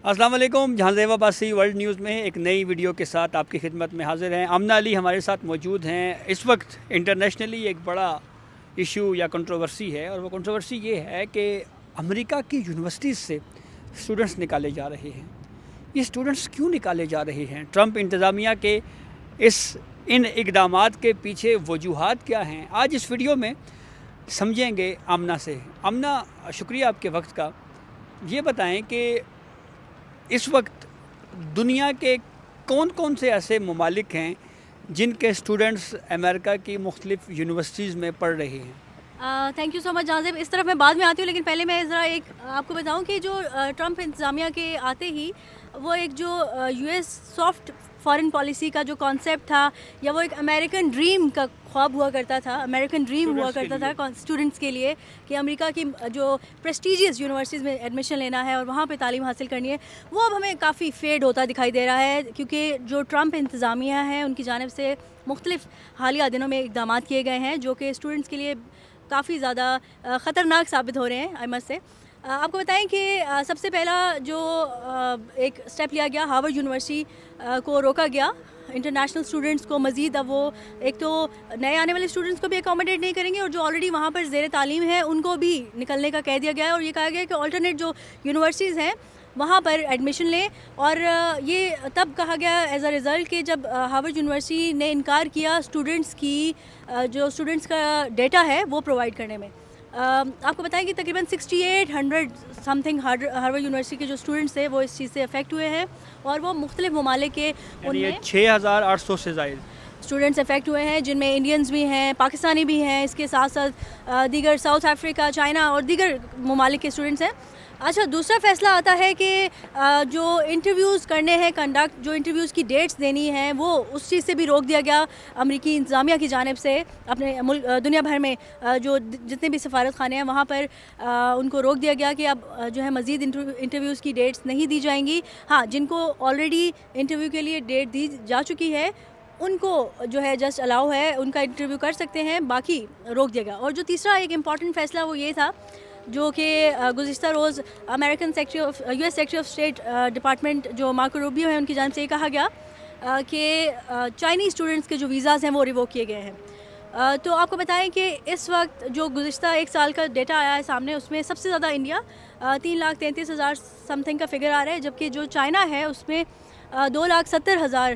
السلام علیکم. جہاں زیب عباسی ورلڈ نیوز میں ایک نئی ویڈیو کے ساتھ آپ کی خدمت میں حاضر ہیں. آمنہ علی ہمارے ساتھ موجود ہیں. اس وقت انٹرنیشنلی ایک بڑا ایشو یا کنٹروورسی ہے، اور وہ کنٹروورسی یہ ہے کہ امریکہ کی یونیورسٹیز سے اسٹوڈنٹس نکالے جا رہے ہیں. یہ اسٹوڈنٹس کیوں نکالے جا رہے ہیں؟ ٹرمپ انتظامیہ کے ان اقدامات کے پیچھے وجوہات کیا ہیں؟ آج اس ویڈیو میں سمجھیں گے آمنہ سے. آمنہ، شکریہ آپ کے وقت کا. یہ بتائیں کہ اس وقت دنیا کے کون کون سے ایسے ممالک ہیں جن کے اسٹوڈنٹس امریکہ کی مختلف یونیورسٹیز میں پڑھ رہے ہیں؟ تھینک یو سو مچ جازب. اس طرف میں بعد میں آتی ہوں، لیکن پہلے میں ذرا ایک آپ کو بتاؤں کہ جو ٹرمپ انتظامیہ کے آتے ہی وہ ایک جو U S soft foreign policy کا جو کانسیپٹ تھا، یا وہ ایک امریکن ڈریم کا خواب ہوا کرتا تھا، امریکن ڈریم ہوا کرتا تھا اسٹوڈنٹس کے لیے کہ امریکہ کی جو پریسٹیجیس یونیورسٹیز میں ایڈمیشن لینا ہے اور وہاں پہ تعلیم حاصل کرنی ہے، وہ اب ہمیں کافی فیڈ ہوتا دکھائی دے رہا ہے. کیونکہ جو ٹرمپ انتظامیہ ہے ان کی جانب سے مختلف حالیہ دنوں میں اقدامات کیے گئے ہیں جو کہ اسٹوڈنٹس کے لیے کافی زیادہ خطرناک ثابت ہو رہے ہیں. آئی مسٹ سے آپ کو بتائیں کہ سب سے پہلا جو ایک اسٹیپ لیا گیا، ہارورڈ یونیورسٹی کو روکا گیا. انٹرنیشنل اسٹوڈنٹس کو مزید اب وہ ایک تو نئے آنے والے اسٹوڈنٹس کو بھی اکاموڈیٹ نہیں کریں گے، اور جو آلریڈی وہاں پر زیر تعلیم ہے ان کو بھی نکلنے کا کہہ دیا گیا ہے. اور یہ کہا گیا ہے کہ آلٹرنیٹ جو یونیورسٹیز ہیں وہاں پر ایڈمیشن لیں. اور یہ تب کہا گیا ایز اے ریزلٹ کہ جب ہارورڈ یونیورسٹی نے انکار کیا اسٹوڈنٹس کی جو اسٹوڈنٹس کا ڈیٹا ہے وہ پرووائڈ کرنے میں. آپ کو بتائیں کہ تقریباً 6800 سم تھنگ ہارورڈ یونیورسٹی کے جو اسٹوڈنٹس تھے وہ اس چیز سے افیکٹ ہوئے ہیں، اور وہ مختلف ممالک کے ان میں 6800 سے زائد اسٹوڈنٹس افیکٹ ہوئے ہیں، جن میں انڈینز بھی ہیں، پاکستانی بھی ہیں، اس کے ساتھ ساتھ دیگر ساؤتھ افریقہ، چائنا اور دیگر ممالک کے اسٹوڈنٹس ہیں. اچھا، دوسرا فیصلہ آتا ہے کہ جو انٹرویوز کرنے ہیں کنڈکٹ، جو انٹرویوز کی ڈیٹس دینی ہیں، وہ اس چیز سے بھی روک دیا گیا امریکی انتظامیہ کی جانب سے. اپنے ملک دنیا بھر میں جو جتنے بھی سفارت خانے ہیں وہاں پر ان کو روک دیا گیا کہ اب جو ہے مزید انٹرویوز کی ڈیٹس نہیں دی جائیں گی. ہاں، جن کو آلریڈی انٹرویو کے لیے ڈیٹ دی جا چکی ہے ان کو جو ہے جسٹ الاؤ ہے، ان کا انٹرویو کر سکتے ہیں، باقی روک دیا گیا. اور جو تیسرا ایک امپورٹنٹ فیصلہ وہ یہ تھا جو کہ گزشتہ روز American secretary of U S secretary of state department جو مارکو روبیو ہیں ان کی جانب سے یہ کہا گیا کہ چائنیز اسٹوڈنٹس کے جو ویزاز ہیں وہ ریووک کیے گئے ہیں. تو آپ کو بتائیں کہ اس وقت جو گزشتہ ایک سال کا ڈیٹا آیا ہے سامنے، اس میں سب سے زیادہ انڈیا 3,33,000 سم تھنگ کا فگر آ رہا ہے، جبکہ جو چائنا ہے اس میں 2,70,000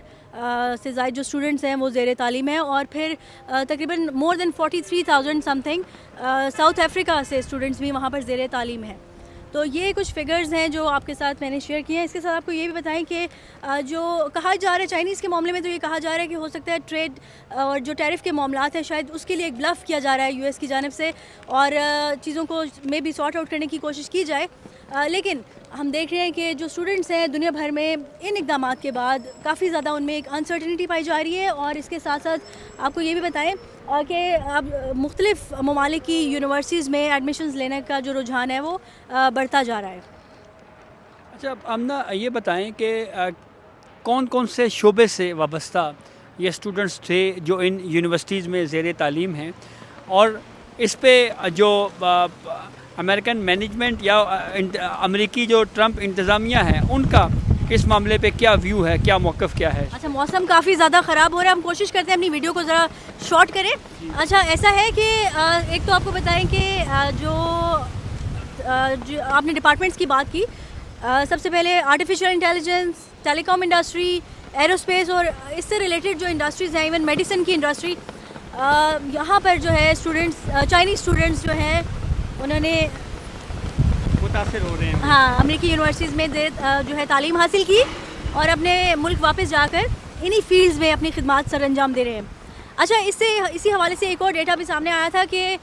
سے زائد جو اسٹوڈنٹس ہیں وہ زیر تعلیم ہیں. اور پھر تقریباً مور دین 43,000 سم تھنگ ساؤتھ افریقہ سے اسٹوڈنٹس بھی وہاں پر زیر تعلیم ہیں. تو یہ کچھ فگرز ہیں جو آپ کے ساتھ میں نے شیئر کیے ہیں. اس کے ساتھ آپ کو یہ بھی بتائیں کہ جو کہا جا رہا ہے چائنیز کے معاملے میں، تو یہ کہا جا رہا ہے کہ ہو سکتا ہے ٹریڈ اور جو ٹیرف کے معاملات ہیں شاید اس کے لیے ایک بلف کیا جا رہا ہے یو ایس کی جانب سے، اور چیزوں کو میں بھی سارٹ آؤٹ کرنے کی کوشش کی جائے. لیکن ہم دیکھ رہے ہیں کہ جو اسٹوڈنٹس ہیں دنیا بھر میں ان اقدامات کے بعد کافی زیادہ ان میں ایک انسرٹنٹی پائی جا رہی ہے. اور اس کے ساتھ ساتھ آپ کو یہ بھی بتائیں کہ اب مختلف ممالک کی یونیورسٹیز میں ایڈمیشنز لینے کا جو رجحان ہے وہ بڑھتا جا رہا ہے. اچھا آمنہ، یہ بتائیں کہ کون کون سے شعبے سے وابستہ یہ اسٹوڈنٹس تھے جو ان یونیورسٹیز میں زیر تعلیم ہیں، اور اس پہ جو امریکن مینجمنٹ یا امریکی جو ٹرمپ انتظامیہ ہے ان کا اس معاملے پہ کیا ویو ہے، کیا موقف کیا ہے؟ اچھا، موسم کافی زیادہ خراب ہو رہا ہے، ہم کوشش کرتے ہیں اپنی ویڈیو کو ذرا شارٹ کریں. اچھا، ایسا ہے کہ ایک تو آپ کو بتائیں کہ جو آپ نے ڈپارٹمنٹس کی بات کی، سب سے پہلے آرٹیفیشیل انٹیلیجنس، ٹیلی کام انڈسٹری، ایروسپیس اور اس سے ریلیٹڈ جو انڈسٹریز ہیں، ایون میڈیسن کی انڈسٹری، یہاں پر جو ہے اسٹوڈنٹس چائنیز اسٹوڈنٹس جو ہیں انہوں نے متاثر ہو رہے ہیں. ہاں، امریکی یونیورسٹیز میں جو ہے تعلیم حاصل کی اور اپنے ملک واپس جا کر انہی فیلڈز میں اپنی خدمات سر انجام دے رہے ہیں. اچھا، اسی حوالے سے ایک اور ڈیٹا بھی سامنے آیا تھا کہ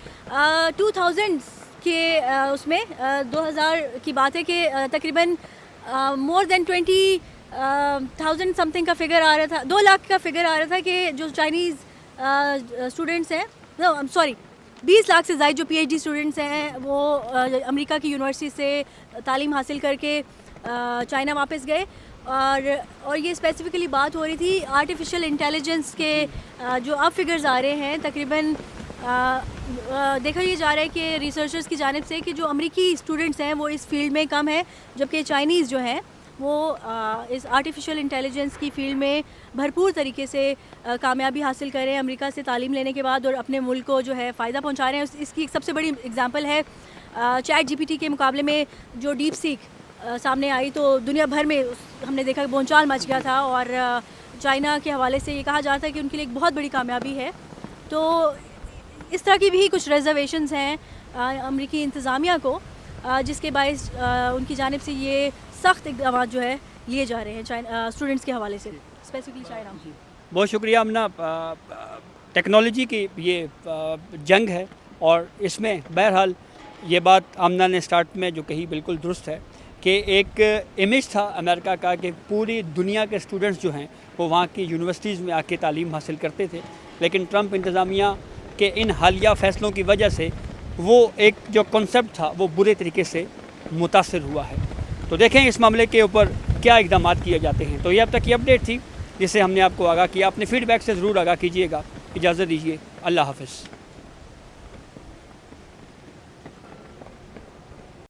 2000 کے اس میں 2000 کی بات ہے کہ تقریباً مور دین 20,000 سم تھنگ کا فگر آ رہا تھا، 2 لاکھ کا فگر آ رہا تھا کہ جو چائنیز اسٹوڈنٹس ہیں، 20 لاکھ سے زائد جو پی ایچ ڈی اسٹوڈنٹس ہیں وہ امریکہ کی یونیورسٹی سے تعلیم حاصل کر کے چائنا واپس گئے. اور یہ اسپیسیفکلی بات ہو رہی تھی آرٹیفیشیل انٹیلیجنس کے جو اب فگرز آ رہے ہیں. تقریباً دیکھا یہ جا رہا ہے کہ ریسرچرز کی جانب سے کہ جو امریکی اسٹوڈنٹس ہیں وہ اس فیلڈ میں کم ہیں، جبکہ چائنیز جو ہیں وہ اس آرٹیفیشیل انٹیلیجنس کی فیلڈ میں بھرپور طریقے سے کامیابی حاصل کر رہے ہیں امریکہ سے تعلیم لینے کے بعد، اور اپنے ملک کو جو ہے فائدہ پہنچا رہے ہیں. اس کی ایک سب سے بڑی اگزامپل ہے چیٹ GPT کے مقابلے میں جو ڈیپ سیک سامنے آئی، تو دنیا بھر میں ہم نے دیکھا کہ بونچال مچ گیا تھا، اور چائنا کے حوالے سے یہ کہا جاتا ہے کہ ان کے لیے ایک بہت بڑی کامیابی ہے. تو اس طرح کی بھی کچھ ریزرویشنز ہیں امریکی انتظامیہ کو، جس کے باعث ان کی جانب سے یہ سخت اقدامات جو ہے لیے جا رہے ہیں اسٹوڈنٹس کے حوالے سے، اسپیسیفکلی چائنا. بہت شکریہ آمنہ. ٹیکنالوجی کی یہ جنگ ہے، اور اس میں بہرحال یہ بات آمنہ نے سٹارٹ میں جو کہی بالکل درست ہے کہ ایک امیج تھا امریکہ کا کہ پوری دنیا کے اسٹوڈنٹس جو ہیں وہ وہاں کی یونیورسٹیز میں آ کے تعلیم حاصل کرتے تھے، لیکن ٹرمپ انتظامیہ کے ان حالیہ فیصلوں کی وجہ سے وہ ایک جو کنسیپٹ تھا وہ برے طریقے سے متاثر ہوا ہے. تو دیکھیں اس معاملے کے اوپر کیا اقدامات کیے جاتے ہیں. تو یہ اب تک کی اپڈیٹ تھی جس سے ہم نے آپ کو آگاہ کیا. اپنے فیڈ بیک سے ضرور آگاہ کیجیے گا. اجازت دیجیے. اللہ حافظ.